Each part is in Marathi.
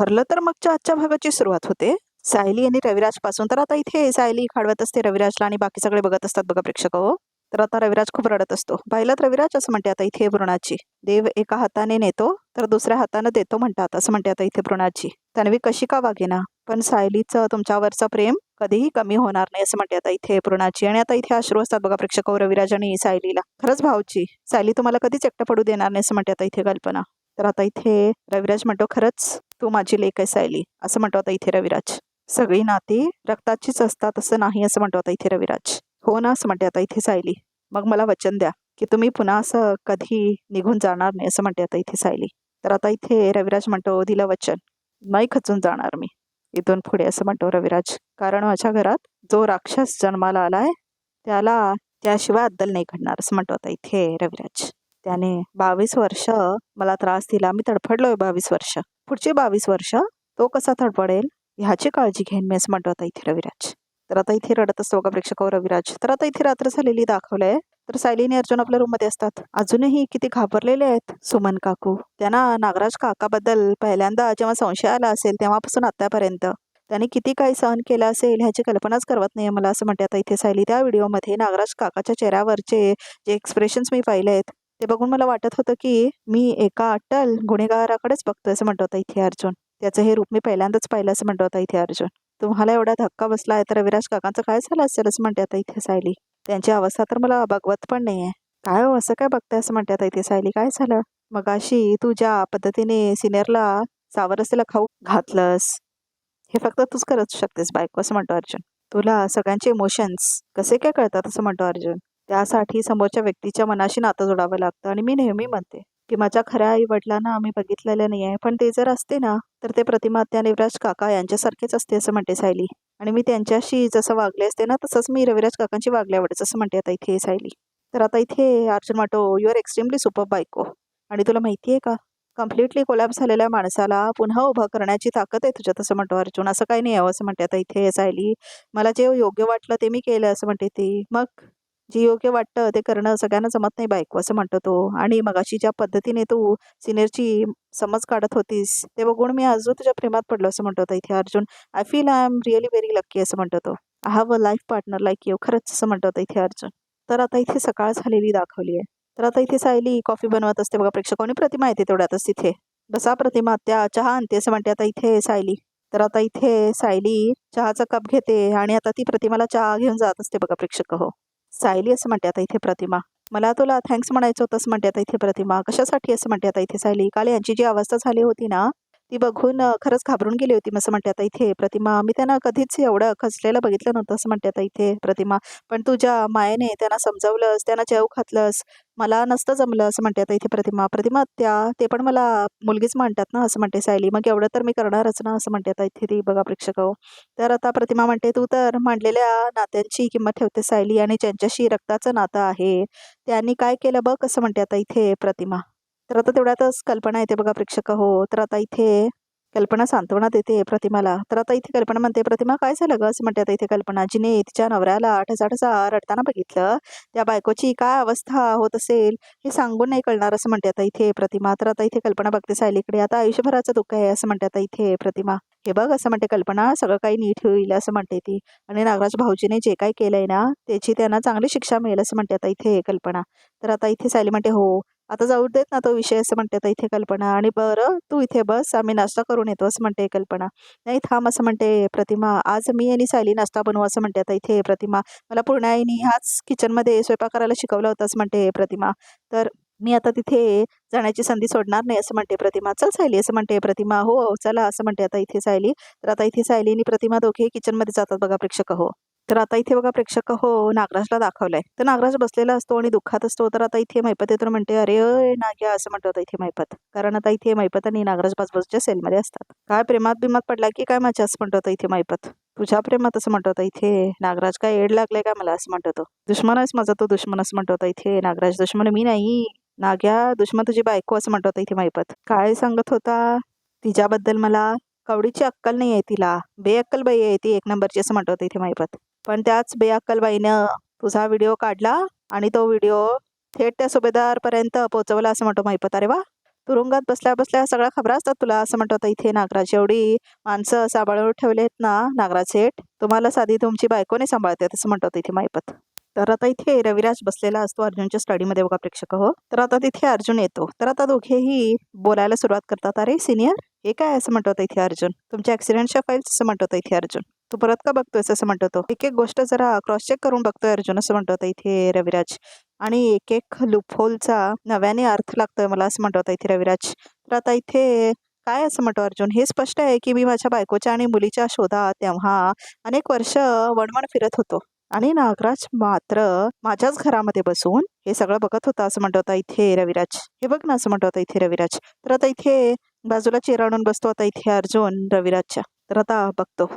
ठरलं तर मगच्या आजच्या भागाची सुरुवात होते सायली आणि रविराज पासून. तर आता इथे सायली खाडवत असते रविराजला आणि बाकी सगळे बघत असतात बघा प्रेक्षक हो. तर आता रविराज खूप रडत असतो. पाहिलं रविराज असं म्हणते आता इथे भ्रूणाची देव एका हाताने नेतो तर दुसऱ्या हाताने देतो म्हणतात असं म्हणते आता इथे भ्रूणाची. तन्वी कशी का वागेना पण सायलीचं तुमच्यावरचं प्रेम कधीही कमी होणार नाही असं म्हणते आता इथे भ्रूणाची. आणि आता इथे अश्रू असतात बघा प्रेक्षक रविराज आणि सायलीला. खरंच भाऊची सायली तुम्हाला कधीच एकटं पडू देणार नाही असं म्हणते आता इथे कल्पना. तर आता इथे रविराज म्हणतो खरंच तू माझी लेक आहे सायली असं म्हणतो आता इथे रविराज. सगळी नाती रक्ताचीच असतात असं नाही असं म्हणतो आता इथे रविराज. हो ना असं म्हणते आता इथे सायली. मग मला वचन द्या की तुम्ही पुन्हा असं कधी निघून जाणार नाही असं म्हणते आता इथे सायली. तर आता इथे रविराज म्हणतो दिलं वचन नाही खचून जाणार मी इथून पुढे असं म्हणतो रविराज. कारण माझ्या घरात जो राक्षस जन्माला आलाय त्याला त्याशिवाय अद्दल नाही घडणार असं म्हणतो आता इथे रविराज. त्याने 22 वर्ष मला त्रास दिला. मी तडफडलोय 22 वर्ष. पुढचे 22 वर्ष तो कसा तडफडेल ह्याची काळजी घेईन मी असं म्हणतो आता इथे रविराज. तर आता इथे रडत असतो का प्रेक्षक रविराज. तर आता इथे रात्र झालेली दाखवलंय. तर सायली आणि अर्जुन आपल्या रूम मध्ये असतात. अजूनही किती घाबरलेले आहेत सुमन काकू. त्यांना नागराज काकाबद्दल पहिल्यांदा जेव्हा संशय आला असेल तेव्हापासून आतापर्यंत त्यांनी किती काही सहन केलं असेल ह्याची कल्पनाच करवत नाहीये मला असं म्हणते आता इथे सायली. त्या व्हिडिओमध्ये नागराज काकाच्या चेहऱ्यावरचे जे एक्सप्रेशन्स मी पाहिले आहेत ते बघून मला वाटत होतं की मी एका अट्टल गुन्हेगाराकडेच बघतोय असं म्हणतो होता इथे अर्जुन. त्याचं हे रूप मी पहिल्यांदाच पाहिलं असं म्हणतो होता इथे अर्जुन. तुम्हाला एवढा धक्का बसला आहे तर रविराज काकांचं काय झालं असेल असं म्हणते आता इथे सायली. त्यांची अवस्था तर मला बघवत पण नाहीये. काय हो असं काय बघताय असं म्हणते आता इथे सायली. काय झालं मगाशी तू ज्या पद्धतीने सिनियरला सावरस्तीला खाऊ घातलंस हे फक्त तूच करत शकतेस बायको असं म्हणतो अर्जुन. तुला सगळ्यांचे इमोशन्स कसे काय कळतात असं म्हणतो अर्जुन. त्यासाठी समोरच्या व्यक्तीच्या मनाशी नातं जोडावं लागतं. आणि मी नेहमी म्हणते की माझ्या खऱ्या आई वडिलांना आम्ही बघितलेलं नाही आहे पण ते जर असते ना तर ते प्रतिमा त्या रविराज काका यांच्यासारखेच असते असं म्हणते सायली. आणि मी त्यांच्याशी जसं वागले असते ना तसंच मी रविराज काकांची वागले आवडच असं म्हणते आता इथे सायली. तर आता इथे अर्जुन म्हणतो यू आर एक्स्ट्रीमली सुपर बायको. आणि तुला माहिती आहे का कम्प्लिटली कोलॅप्स झालेल्या माणसाला पुन्हा उभं करण्याची ताकद आहे तुझ्यात असं म्हणतो अर्जुन. असं काही नाही यावं असं म्हणते आता इथे सायली. मला जे योग्य वाटलं ते मी केलं असं म्हणते ती. मग जे योग्य वाटतं ते करणं सगळ्यांना जमत नाही बायको असं म्हणतो तो. आणि मगाशी ज्या पद्धतीने तू सिनियरची समज काढत होतीस ते बघून मी अजून तुझ्या प्रेमात पडलो असं म्हणतो होता इथे Arjun. I feel I am really very lucky असं म्हणतो तो. I have a life partner like you खरंच असं म्हणतो होता इथे अर्जुन. तर आता इथे सकाळ झालेली दाखवली आहे. तर आता इथे सायली कॉफी बनवत असते बघा प्रेक्षकांनी. प्रतिमा येते तेवढ्यातच तिथे. बसा प्रतिमा त्या चहा आणते असं म्हणते आता इथे सायली. तर आता इथे सायली चहाचा कप घेते आणि आता ती प्रतिमाला चहा घेऊन जात असते बघा प्रेक्षक हो. सायली असं म्हणते आता इथे प्रतिमा. मला तुला थँक्स म्हणायचं होतं असं म्हणते आता इथे प्रतिमा. कशासाठी असं म्हणते आता इथे सायली. काल यांची जी अवस्था झाली होती ना ती बघून खरंच घाबरून गेली होती असं म्हणते आता इथे प्रतिमा. मी त्यांना कधीच एवढं खचलेलं बघितलं नव्हतं असं म्हणते आता इथे प्रतिमा. पण तुझ्या मायेने त्यांना समजावलंस त्यांना जेव घातलंस मला नसतं जमलं असं म्हणते आता इथे प्रतिमा. प्रतिमा ते पण मला मुलगीच म्हणतात ना असं म्हणते सायली. मग एवढं तर मी करणारच ना असं म्हणते आता इथे ती बघा प्रेक्षक. तर आता प्रतिमा म्हणते तू तर मांडलेल्या नात्यांची किंमत ठेवते सायली आणि ज्यांच्याशी रक्ताचं नातं आहे त्यांनी काय केलं बघ असं म्हणते आता इथे प्रतिमा. तर आता तेवढ्यातच कल्पना येते बघा प्रेक्षक हो. तर आता इथे कल्पना सांत्वना देते प्रतिमाला. तर आता इथे कल्पना म्हणते प्रतिमा काय झालं ग असं म्हणते आता इथे कल्पना. जिने तिच्या नवऱ्याला ठसा रडताना बघितलं त्या बायकोची काय अवस्था होत असेल हे सांगून नाही कळणार असं म्हणते आता इथे प्रतिमा. तर आता इथे कल्पना बघते सायलीकडे. आता आयुष्यभराचं दुःख आहे असं म्हणते आता इथे प्रतिमा. हे बघ असं म्हणते कल्पना सगळं काही नीट होईल असं म्हणते ती. आणि नागराज भाऊजीने जे काही केलंय ना त्याची त्यांना चांगली शिक्षा मिळेल असं म्हणते आता इथे कल्पना. तर आता इथे सायली म्हणते हो आता जाऊ देत ना तो विषय असं म्हणते आता इथे कल्पना. आणि बरं तू इथे बस आम्ही नाश्ता करून येतो असं म्हणते कल्पना. नाही थांब असं म्हणते प्रतिमा. आज मी आणि सायली नाश्ता बनवू असं म्हणते आता इथे प्रतिमा. मला पूर्ण आईने ह्याच किचनमध्ये स्वयंपाक करायला शिकवलं होतं असं म्हणते प्रतिमा. तर मी आता तिथे जाण्याची संधी सोडणार नाही असं म्हणते प्रतिमा. चल सायली असं म्हणते प्रतिमा. हो चला असं म्हणते आता इथे सायली. तर आता इथे सायली आणि प्रतिमा दोघे किचनमध्ये जातात बघा प्रेक्षक हो. तर आता इथे बघा प्रेक्षक हो नागराजला दाखवलंय. तर नागराज बसलेला असतो आणि दुःखात असतो. तर आता इथे मैपत येतो म्हणते अरे नाग्या असं म्हणतो आता इथे मैपत. कारण आता इथे मैपत आणि नागराज बाजूच्या सेलमध्ये असतात. काय प्रेमात बिमात पडला की काय माझ्या असं म्हणतो आता इथे मैपत. तुझ्या प्रेमात असं म्हणतो आता इथे नागराज. काय एड लागलाय का मला असं म्हणतो तो. दुश्मन आहेस माझा तो दुश्मन असं म्हणतो आता इथे नागराज. दुश्मन मी नाही नाग्या दुश्मन तुझी बायको असं म्हणतो आता इथे मैपत. काय सांगत होता तिच्याबद्दल मला कवडीची अक्कल नाही आहे तिला बेअक्कल बाई आहे ती एक नंबरची असं म्हणतो इथे मैपत. पण त्याच बेअक्कलबाईनं तुझा व्हिडिओ काढला आणि तो व्हिडिओ थेट त्या सुभेदारपर्यंत पोहोचवला असं म्हणतो मैपत. अरे वा तुरुंगात बसल्या बसल्या सगळ्या खबरा असतात तुला असं म्हणतो आता इथे नागराज. एवढी माणसं सांभाळून ठेवले आहेत ना नागराज सेठ, तुम्हाला साधी तुमची बायको नाही सांभाळते असं म्हणतो आता इथे मायपत. तर आता इथे रविराज बसलेला असतो अर्जुनच्या स्टडीमध्ये बघा प्रेक्षक हो. तर आता तिथे अर्जुन येतो. तर आता दोघेही बोलायला सुरुवात करतात. अरे सिनियर, हे काय असं म्हणतो आता इथे अर्जुन. तुमच्या ऍक्सिडेंटच्या फाईल्स असं म्हणतो आता इथे अर्जुन. तू परत का बघतोयस असं म्हणतो तो. एक एक गोष्ट जरा क्रॉस चेक करून बघतोय अर्जुन असं म्हणतो आता इथे रविराज. आणि एक एक लूपहोलचा नव्याने अर्थ लागतोय मला असं म्हणतो आता इथे रविराज. तर आता इथे काय असं म्हणतो अर्जुन. हे स्पष्ट आहे की मी माझ्या बायकोच्या आणि मुलीच्या शोधात तेव्हा अनेक वर्ष वणवण फिरत होतो आणि नागराज मात्र माझ्याच घरामध्ये बसून हे सगळं बघत होता असं म्हणतो आता इथे रविराज. हे बघ ना असं म्हणतो आता इथे रविराज. तर आता इथे बाजूला चेहरा आणून बसतो आता इथे अर्जुन रविराजच्या. तर आता बघतो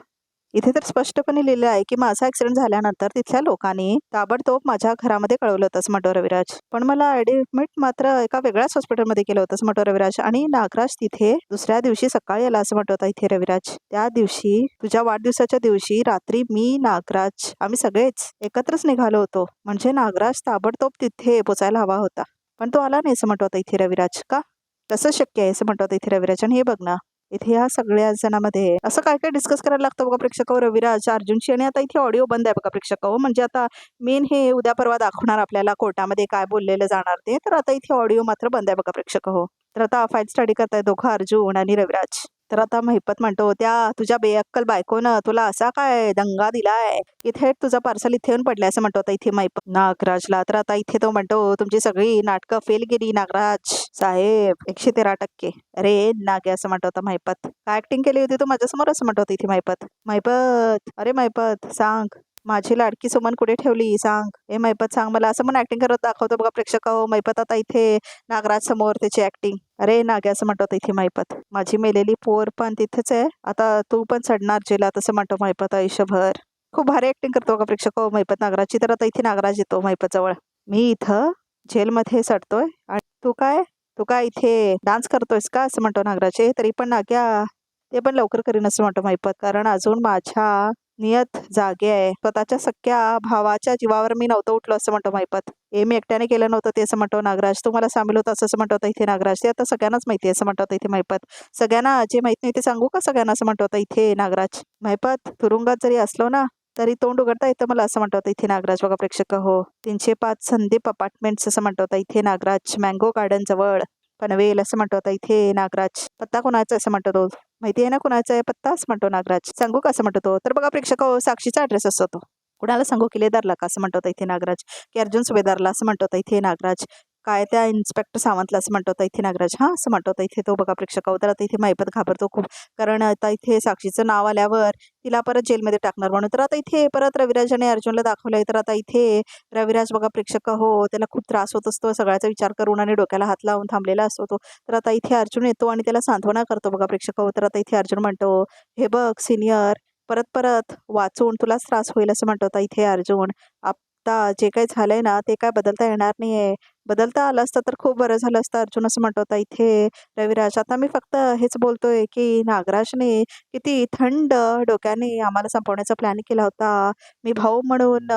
इथे तर स्पष्टपणे लिहिलं आहे की माझा ऍक्सिडेंट झाल्यानंतर तिथल्या लोकांनी ताबडतोब माझ्या घरामध्ये कळवलं होतं असं म्हणतो रविराज. पण मला ऍडमिट मात्र एका वेगळ्याच हॉस्पिटलमध्ये केलं होतं असं म्हणतो रविराज. आणि नागराज तिथे दुसऱ्या दिवशी सकाळी आला असं म्हणतो आता इथे रविराज. त्या दिवशी तुझ्या वाढदिवसाच्या दिवशी रात्री मी नागराज आम्ही सगळेच एकत्रच निघालो होतो. म्हणजे नागराज ताबडतोब तिथे पोचायला हवा होता, पण तो आला नाही असं म्हणतो आता इथे रविराज. का, कसं शक्य आहे असं म्हणतो आता इथे रविराज. आणि हे बघ ना इथे ह्या सगळ्या जणांमध्ये असं काय काय डिस्कस करायला लागतं बघा प्रेक्षक रविराज अर्जुनची. आणि आता इथे ऑडिओ बंद आहे बघा प्रेक्षक. म्हणजे आता मेन हे उद्या परवा दाखवणार आपल्याला कोर्टामध्ये काय बोललेलं जाणार ते. तर आता इथे ऑडिओ मात्र बंद आहे बघा प्रेक्षक हो. तर आता फाईट स्टडी करताय दोघं अर्जुन आणि रविराज. तर आता महिपत म्हणतो त्या तुझ्या बेअक्कल बायकोनं तुला असा काय दंगा दिलाय की थेट तुझा पार्सल इथे येऊन पडलाय असं म्हणतो आता इथे महिपत नागराजला. तर आता इथे तो म्हणतो तुमची सगळी नाटकं फेल गेली नागराज साहेब 113%. अरे नागे असं म्हणतो आता महिपत. काय ऍक्टिंग केली होती तू माझ्यासमोर असं म्हणतो इथे महिपत. महिपत अरे महिपत सांग माझी लाडकी सुमन कुठे ठेवली सांग. हे महिपत सांग मला असं म्हणून ऍक्टिंग करत दाखवतो बघा प्रेक्षक हो. महिपत आता इथे नागराज समोर त्याची ऍक्टिंग. अरे नागे असं म्हणतो इथे महिपत. माझी मेलेली पोर पण तिथेच आहे, आता तू पण चढणार जेलात असं म्हणतो महिपत आयुष्यभर. खूप भारी ऍक्टिंग करतो बघा प्रेक्षक हो महिपत नागराजची. तर आता इथे नागराज येतो महिपत जवळ. मी इथं जेलमध्ये सडतोय आणि तू काय इथे डान्स करतोयस का असं म्हणतो नागराजे. तरी पण नाग्या ते पण लवकर करीन असं म्हणतो महिपत, कारण अजून माझ्या नियत जागे आहे. स्वतःच्या सख्या भावाच्या जीवावर मी नव्हतं उठलो असं म्हणतो महिपत. हे मी एकट्याने केलं नव्हतं ते असं म्हणतो नागराज. तुम्हाला सामील होतं असं म्हणतो होता इथे नागराज. ते आता सगळ्यांनाच माहिती आहे असं म्हणतो होता इथे महिपत. सगळ्यांना जे माहित नाही ते सांगू का सगळ्यांना असं म्हणतो होता इथे नागराज. महिपत तुरुंगात जरी असलो ना तरी तोंड उघडता येतं मला असं म्हणतो होता इथे नागराज बघा प्रेक्षक हो. 305 संदीप अपार्टमेंट्स असं म्हणतो होता इथे नागराज. मँगो गार्डन जवळ पनवेल असं म्हणतो होता इथे नागराज. पत्ता कोणाचा असं म्हणतो तो. माहिती आहे ना कुणाचा आहे पत्ता असं म्हणतो नागराज. सांगू का असं म्हणतो तो. तर बघा प्रेक्षक हो साक्षीचा ॲड्रेस असतो तो. कुणाला सांगू किल्लेदारला का असं म्हणतो होता इथे नागराज. की अर्जुन सुभेदारला असं म्हणतो होता इथे नागराज. काय त्या इन्स्पेक्टर सावंतला असं म्हणतो होता इथे नागराज. हा असं म्हणतो होता इथे तो बघा प्रेक्षक हो. तर आता इथे महिपत घाबरतो खूप, कारण आता इथे साक्षीचं नाव आल्यावर तिला परत जेलमध्ये टाकणार म्हणून. तर आता इथे परत रविराज आणि अर्जुनला दाखवलंय. तर आता इथे रविराज बघा प्रेक्षक हो त्याला खूप त्रास होत असतो सगळ्याचा विचार करून आणि डोक्याला हात लावून थांबलेला असतो तो. तर आता इथे अर्जुन येतो आणि त्याला सांत्वना करतो बघा प्रेक्षक हो. तर आता इथे अर्जुन म्हणतो हे बघ सिनियर, परत परत वाचून तुलाच त्रास होईल असं म्हणतो आता इथे अर्जुन. आता जे काही झालंय ना ते काय बदलता येणार नाहीये. बदलता आलं असतं तर खूप बरं झालं असतं अर्जुन असं म्हणतो होता इथे रविराज. आता मी फक्त हेच बोलतोय की नागराजने किती थंड डोक्याने आम्हाला संपवण्याचा प्लॅन केला होता. मी भाऊ म्हणून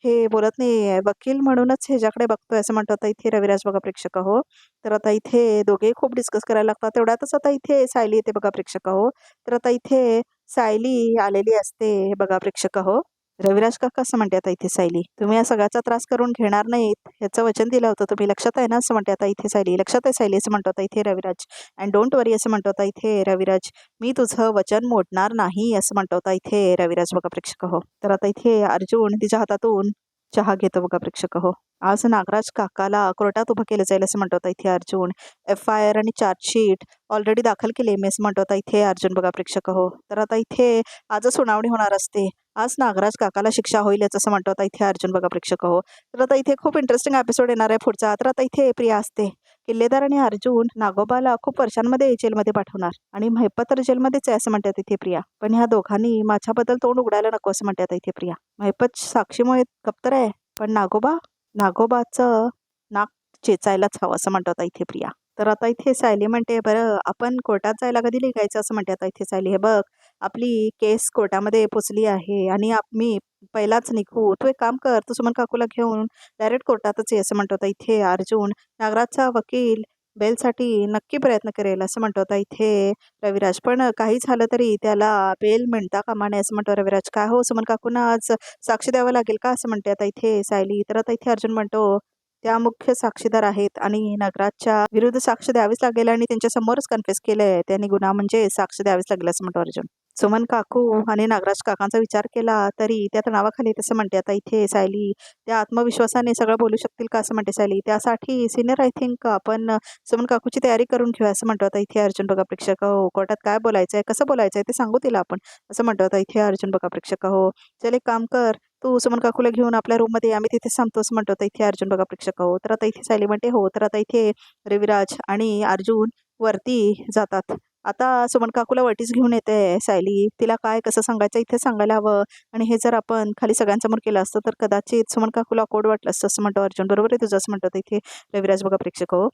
हे बोलत नाही, वकील म्हणूनच ह्याच्याकडे बघतोय असं म्हणतो आता इथे रविराज बघा प्रेक्षक हो. तर आता इथे दोघेही खूप डिस्कस करायला लागतात. तेवढ्यातच आता इथे सायली येते बघा प्रेक्षक हो. तर आता इथे सायली आलेली असते बघा प्रेक्षक हो. रविराज काका असं म्हणते आता इथे सायली, तुम्ही या सगळ्याचा त्रास करून घेणार नाहीत याचं वचन दिलं होतं तुम्ही, लक्षात आहे ना असं म्हणते आता इथे सायली. लक्षात आहे सायली असं म्हणतो आता इथे रविराज. अँड डोंट वरी असं म्हणतो आता इथे रविराज. मी तुझं वचन मोडणार नाही असं म्हणतो आता इथे रविराज बघा प्रेक्षक हो. तर आता इथे अर्जुन तिच्या हातातून चहा घेतो बघा प्रेक्षक हो. आज नागराज काकाला कोर्टात उभं केलं जाईल असं म्हणतो आता इथे अर्जुन. FIR आणि चार्जशीट ऑलरेडी दाखल केली मी असं म्हणतो आता इथे अर्जुन बघा प्रेक्षक हो. तर आता इथे आज सुनावणी होणार असते. आज नागराज काकाला शिक्षा होईलच असं म्हणतो आता इथे अर्जुन बघा प्रेक्षक हो. तर आता इथे खूप इंटरेस्टिंग एपिसोड येणार आहे पुढचा. तर आता इथे प्रिया असते. किल्लेदार आणि अर्जुन नागोबाला खूप वर्षांमध्ये जेलमध्ये पाठवणार आणि महिपत तर जेलमध्येच आहे असं म्हणतात इथे प्रिया. पण ह्या दोघांनी माझ्याबद्दल तोंड उघडायला नको असं म्हणतात इथे प्रिया. महिपत साक्षीमुळे कप्तर आहे, पण नागोबाचं नाक चेचायलाच हवं असं म्हणतो आता इथे प्रिया. तर आता इथे सायली म्हणते बरं आपण कोर्टात जायला कधी निघायचं असं म्हणते आता इथे सायली. हे बघ आपली केस कोर्टामध्ये पोचली आहे आणि मी पहिलाच निघू. तू एक काम कर, तू सुमन काकूला घेऊन डायरेक्ट कोर्टातच ये असं म्हणतो आता इथे अर्जुन. नागराजचा वकील बेलसाठी नक्की प्रयत्न करेल असं म्हणतो आता इथे रविराज. पण काही झालं तरी त्याला बेल मिळता कामा नये असं म्हणतो रविराज. काय हो सुमन काकूंना आज साक्षी द्यावं लागेल का असं म्हणते आता इथे सायली. तर आता इथे अर्जुन म्हणतो त्या मुख्य साक्षीदार आहेत आणि नगराजच्या विरुद्ध साक्ष द्यावीच लागेल आणि त्यांच्या समोरच कन्फेस केलंय त्यांनी गुन्हा म्हणजे साक्ष द्यावीच लागेल असं म्हणतो अर्जुन. सुमन काकू आणि नागराज काकांचा विचार केला तरी त्या तणावाखाली तसं म्हणते आता इथे सायली. त्या आत्मविश्वासाने सगळं बोलू शकतील का असं म्हणते सायली. त्यासाठी सिनियर आय थिंक आपण सुमन काकूची तयारी करून घेऊया असं म्हणतो आता इथे अर्जुन. बघा प्रेक्षक हो, कोर्टात काय बोलायचंय कसं बोलायचंय ते सांगू तिला आपण असं म्हणतो आता इथे अर्जुन. बघा प्रेक्षक हो, चल एक काम कर, तू सुमन काकूला घेऊन आपल्या रूम मध्ये आम्ही तिथे सांगतो असं म्हणतो आता इथे अर्जुन. बघा प्रेक्षक हो, तर आता इथे सायली म्हणते हो. तर आता इथे रविराज आणि अर्जुन वरती जातात. आता सुमन काकूला वरतीच घेऊन येते सायली. तिला काय कसं सांगायचं इथे सांगायला हवं आणि हे जर आपण खाली सगळ्यांसमोर केलं असतं तर कदाचित सुमन काकूला अकोड वाटलं असतं असं म्हणतो अर्जुन. बरोबर आहे तुझं असं म्हणतो आता इथे रविराज. बघा प्रेक्षक हो,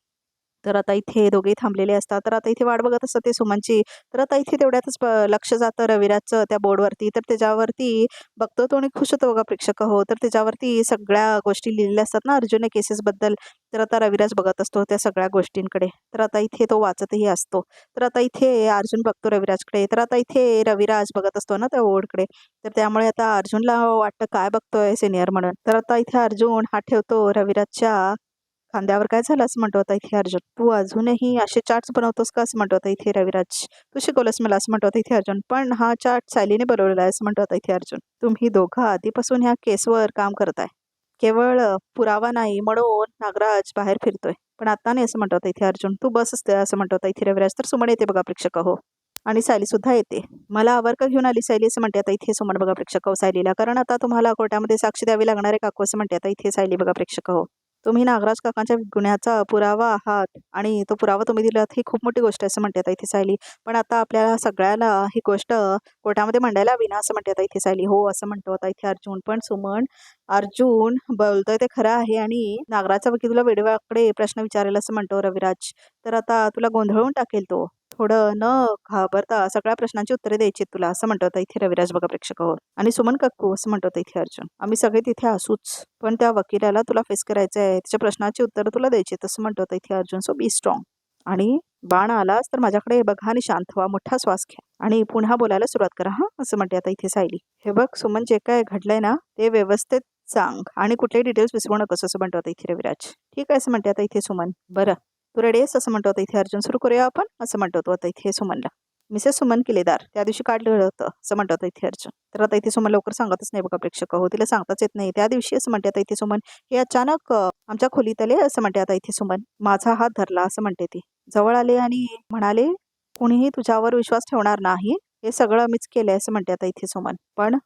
तर आता इथे दोघेही थांबलेले असतात. तर आता इथे वाट बघत असतात ते सुमनची. तर आता इथे तेवढ्यातच लक्ष जातं रविराजचं त्या बोर्डवरती. तर त्याच्यावरती बघतो तो आणि खुश होतो बघा प्रेक्षक हो. तर त्याच्यावरती सगळ्या गोष्टी लिहिलेल्या असतात ना अर्जुन केसेसबद्दल. तर आता रविराज बघत असतो त्या सगळ्या गोष्टींकडे. तर आता इथे तो वाचतही असतो. तर आता इथे अर्जुन बघतो रविराजकडे. तर आता इथे रविराज बघत असतो ना त्या बोर्डकडे. तर त्यामुळे आता अर्जुनला वाटतं काय बघतोय सिनियर म्हणून. तर आता इथे अर्जुन हात ठेवतो रविराजच्या खांद्यावर. काय झालं असं म्हणतो आता इथे अर्जुन. तू अजूनही असे चार्ट्स बनवतोस का असं म्हणतो आता इथे रविराज. तू शिकवलंस मला असं म्हणतो आता इथे अर्जुन. पण हा चार्ट सायलीने बनवलेला आहे असं म्हणतो आता इथे अर्जुन. तुम्ही दोघं आधीपासून ह्या केसवर काम करताय. केवळ पुरावा नाही म्हणून नागराज बाहेर फिरतोय. पण आता नाही असं म्हणतो आता इथे अर्जुन. तू बस असते असं म्हणतो आता इथे रविराज. तर सुमन येते बघा प्रेक्षक हो, आणि सायली सुद्धा येते. मला आवर का घेऊन आली सायली असं म्हणते आता इथे सुमन. बघा प्रेक्षक हो सायलीला, कारण आता तुम्हाला कोर्टामध्ये साक्षी द्यावी लागणार आहे काकू असं म्हणते आता इथे सायली. बघा प्रेक्षक हो, तुम्ही नागराज काकांच्या गुन्ह्याचा पुरावा आहात आणि तो पुरावा तुम्ही दिलात ही खूप मोठी गोष्ट आहे असं म्हणते आता इथे सायली. पण आता आपल्याला सगळ्याला ही गोष्ट कोर्टामध्ये मांडायला हवी ना असं म्हणते आता इथे सायली. हो असं म्हणतो आता इथे अर्जुन. पण सुमन, अर्जुन बोलतोय ते खरं आहे आणि नागराजचा वकील तुला वेडेवाकडे प्रश्न विचारेल असं म्हणतो रविराज. तर आता तुला गोंधळून टाकेल तो. थोडं न घाबरता सगळ्या प्रश्नांची उत्तरे द्यायची तुला असं म्हणतो आता इथे रविराज. बघा प्रेक्षक हो, आणि सुमन काकू असं म्हणतो आता इथे अर्जुन. आम्ही सगळे तिथे असूच, पण त्या वकिलाला तुला फेस करायचं आहे, त्याच्या प्रश्नाची उत्तरं तुला द्यायची तसं म्हणतो आता इथे अर्जुन. सो बी स्ट्रॉंग आणि बाण आलास तर माझ्याकडे बघा आणि शांत व्हा, मोठा श्वास घ्या आणि पुन्हा बोलायला सुरुवात करा हा असं म्हणते आता इथे सायली. हे बघ सुमन, जे काय घडलंय ना ते व्यवस्थित सांग आणि कुठलेही डिटेल्स विसरू नकोस असं म्हणतो आता इथे रविराज. ठीक आहे असं म्हणते आता इथे सुमन. बरं तू रेडी आहेस असं म्हणतो आता इथे अर्जुन. सुरू करूया आपण असं म्हणतो तो आता इथे सुमनला. मिसेस सुमन किलेदार त्या दिवशी काढलं होतं असं म्हणतो आता इथे अर्जुन. तर आता इथे सुमन लवकर सांगतच नाही बघा प्रेक्षक हो, तिला सांगताच येत नाही त्या दिवशी असं म्हणते आता इथे सुमन. हे अचानक आमच्या खोलीत आले असं म्हणते आता इथे सुमन. माझा हात धरला असं म्हणते ती. जवळ आले आणि म्हणाले कुणीही तुझ्यावर विश्वास ठेवणार नाही, हे सगळं मीच केलंय असं म्हणते आता इथे सुमन. पण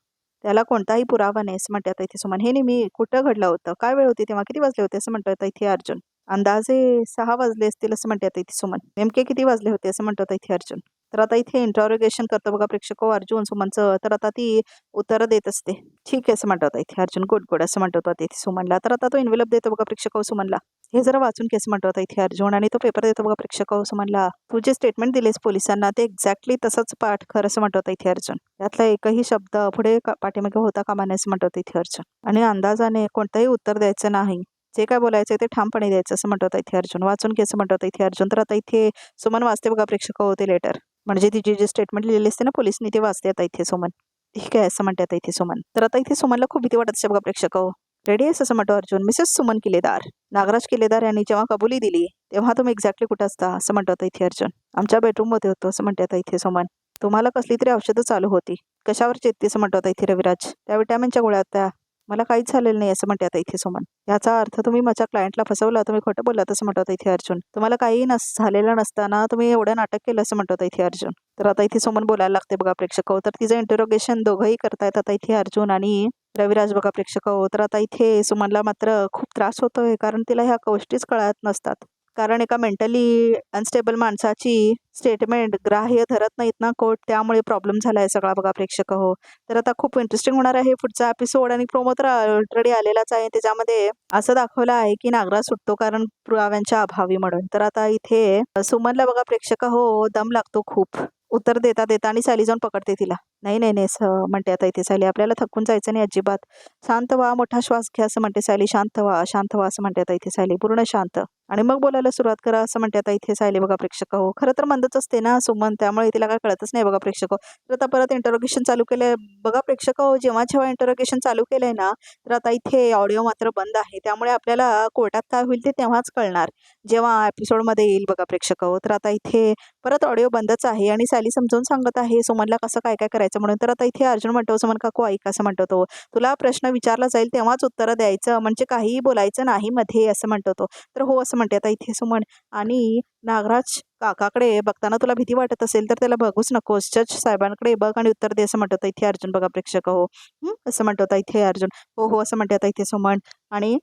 त्याला कोणताही पुरावा नाही असं म्हणते आता इथे सुमन. हे नेहमी कुठं घडलं होतं, काय वेळ होती तेव्हा, किती वाजले होते असं म्हणतो आता इथे अर्जुन. अंदाजे 6 वाजले असतील असं म्हणते आता इथे सुमन. नेमके किती वाजले होते असं म्हणतो आता इथे अर्जुन. तर आता इथे इंटरोगेशन करतो बघा प्रेक्षक अर्जुन सुमनचं. तर आता ती उत्तरं देत असते. ठीक आहे असं म्हणतो आता इथे अर्जुन. गुड गुड असं म्हणतो आता इथे सुमनला. तर आता तो इन्व्हलप देतो बघा प्रेक्षक सुमनला. हे जरा वाचून केस म्हणतो आता इथे अर्जुन, आणि तो पेपर देतो बघा प्रेक्षक सुमनला. तू जे स्टेटमेंट दिलेस पोलिसांना ते एक्झॅक्टली तसंच पाठ कर असं म्हणतो आता इथे अर्जुन. त्यातला एकही शब्द पुढे पाठीमागे होता कामा नये असं म्हणतो आता इथे अर्जुन. आणि अंदाजाने कोणतंही उत्तर द्यायचं नाही, जे काय बोलायचं ते ठामपणे द्यायचं असं म्हणतो आता इथे अर्जुन. वाचून घे असं म्हणतो आता इथे अर्जुन. तर आता इथे सुमन वाचते बघा प्रेक्षक होते लेटर, म्हणजे तिची जे स्टेटमेंट लिहिलेली असते ना पोलिसनी ते वाचते आता इथे सुमन. ठीक आहे असं म्हणते आता इथे सुमन. तर आता इथे सुमनला खूप भीती वाटत असते बघा प्रेक्षक. रेडी आहेस असं म्हणतो अर्जुन. मिसेस सुमन किलेदार, नागराज किलेदार यांनी जेव्हा कबुली दिली तेव्हा तुम्ही एक्झॅक्टली कुठं असता असं म्हणतो आता इथे अर्जुन. आमच्या बेडरूम मध्ये होतो असं म्हणते आता इथे सुमन. तुम्हाला कसली तरी औषधं चालू होती, कशावर चेतते असं म्हणतो आता इथे रविराज. त्या विटॅमिनच्या गोळ्या होत्या, मला काहीच झालेलं नाही असं म्हणते आता इथे सुमन. याचा अर्थ तुम्ही माझ्या क्लायंटला फसवला, तुम्ही खोटं बोललात असं म्हणतो आता इथे अर्जुन. तुम्हाला काही झालेलं नसताना तुम्ही एवढं नाटक केलं असं म्हणतो आता इथे अर्जुन. तर आता इथे सुमन बोलायला लागते बघा प्रेक्षक. तर तिचं इंटरोगेशन दोघंही करतायत आता इथे अर्जुन आणि रविराज बघा प्रेक्षक. तर आता इथे सुमनला मात्र खूप त्रास होतोय, कारण तिला ह्या गोष्टीच कळत नसतात. कारण एका मेंटली अनस्टेबल माणसाची स्टेटमेंट ग्राह्य धरत नाहीत ना कोर्ट, त्यामुळे प्रॉब्लेम झालाय सगळा बघा प्रेक्षक. तर आता खूप इंटरेस्टिंग होणार आहे पुढचा एपिसोड, आणि प्रोमो तर ऑलरेडी आलेलाच आहे. त्याच्यामध्ये असं दाखवलं आहे की नागराज सुटतो कारण पुराव्यांच्या अभावी म्हणून. तर आता इथे सुमनला बघा प्रेक्षक दम लागतो खूप. उत्तर देता देता आणि सायली जाऊन पकडते तिला. नाही नाही नाही म्हणते आता इथे सायली, आपल्याला थकून जायचं नाही अजिबात. शांत व्हा, मोठा श्वास घ्या असं म्हणते सायली. शांत व्हा असं म्हणते आता इथे सायली, पूर्ण शांत. आणि मग बोलायला सुरुवात करा असं म्हणते आता इथे सायली. बघा प्रेक्षक हो, खरं तर मंदच असते ना सुमन, त्यामुळे तिला काय कळतच नाही बघा प्रेक्षक हो. तर आता परत इंटरोगेशन चालू केलंय बघा प्रेक्षक हो. जेव्हा जेव्हा इंटरोगेशन चालू केलंय ना, तर आता इथे ऑडिओ मात्र बंद आहे, त्यामुळे आपल्याला कोर्टात काय होईल ते तेव्हाच कळणार, जेव्हा एपिसोडमध्ये येईल बघा प्रेक्षक हो. तर आता इथे परत ऑडिओ बंदच आहे आणि सायली समजावून सांगत आहे सुमनला कसं काय काय करायचं म्हणून. तर आता इथे अर्जुन म्हणतो, सुमन काकू ऐक असं म्हणतो तो, तुला प्रश्न विचारला जाईल तेव्हाच उत्तरं द्यायचं, म्हणजे काहीही बोलायचं नाही मध्ये असं म्हणतो तो. तर हो असं म्हणते आता इथे सुमन. आणि नागराज काकाकडे बघताना तुला भीती वाटत असेल तर त्याला बघूच नकोस, जज साहेबांकडे बघ आणि उत्तर दे असं म्हणतो इथे अर्जुन. बघा प्रेक्षक हो. असं म्हणतो आता इथे अर्जुन. हो हो असं म्हणते आता इथे सुमन. आणि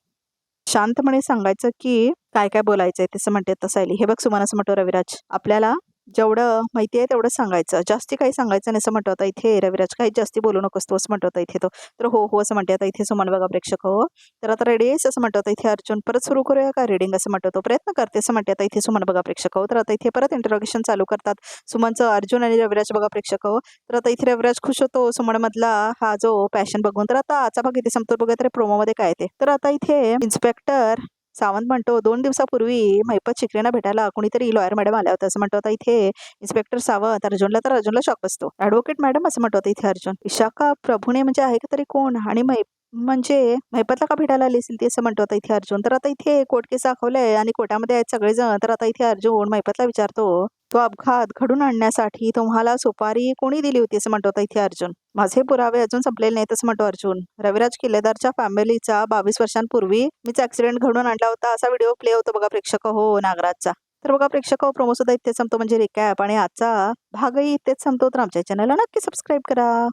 शांतपणे सांगायचं की काय काय बोलायचंय तसं म्हणते आता सायली. हे बघ सुमन असं म्हणतो रविराज, आपल्याला जेवढं माहिती आहे तेवढंच सांगायचं, जास्ती काही सांगायचं नाही असं म्हणतो आता इथे रविराज. काही जास्ती बोलू नकोस तू असं म्हणतो आता इथे तो. तर हो हो असं म्हणते आता इथे सुमन. बघा प्रेक्षक हो. तर आता रेडी आहेस असं म्हणतो आता इथे अर्जुन. परत सुरू करूया का रीडिंग असं म्हणतो तो. प्रयत्न करते असं म्हणते आता इथे सुमन. बघा प्रेक्षक हो. तर आता इथे परत इंटरोगेशन चालू करतात सुमनचं अर्जुन आणि रविराज. बघा प्रेक्षक हो. तर आता इथे रविराज खुश होतो सुमन मधला हा जो पॅशन बघून. तर आता आजचा भाग इथे संपतो. बघा तर प्रोमोमध्ये काय ते. तर आता इथे इन्स्पेक्टर सावंत म्हणतो, 2 दिवसापूर्वी महिपत शिकलेना भेटायला कोणीतरी लॉयर मॅडम आल्या होत्या असं म्हणतो आता इथे इन्स्पेक्टर सावंत. अर्जुनला तर अर्जुनला शॉक बसतो. ॲडव्होकेट मॅडम असं म्हणतो आता इथे अर्जुन. विशाखा प्रभूने म्हणजे आहे का तरी कोण, आणि म्हणजे महिपतला का भेटायला आली असेल ती असं म्हणतो आता इथे अर्जुन. तर आता इथे कोर्ट केस दाखवलंय आणि कोर्टामध्ये आहेत सगळेजण. तर आता इथे अर्जुन महिपतला विचारतो, तो अपघात घडून आणण्यासाठी तुम्हाला सुपारी कोणी दिली होती असं म्हणतो आता इथे अर्जुन. माझे पुरावे अजून संपलेले नाहीत असं म्हणतो अर्जुन. रविराज किल्लेदारच्या फॅमिलीचा 22 वर्षांपूर्वी मीच ऍक्सिडेंट घडून आणला होता असा व्हिडिओ प्ले होतो बघा प्रेक्षक हो नागराजचा. तर बघा प्रेक्षक हो, प्रोमो सुद्धा इथेच संपतो म्हणजे रिकॅप, आणि आजचा भागही इथेच संपतो. तर आमच्या चॅनलला नक्की सबस्क्राईब करा.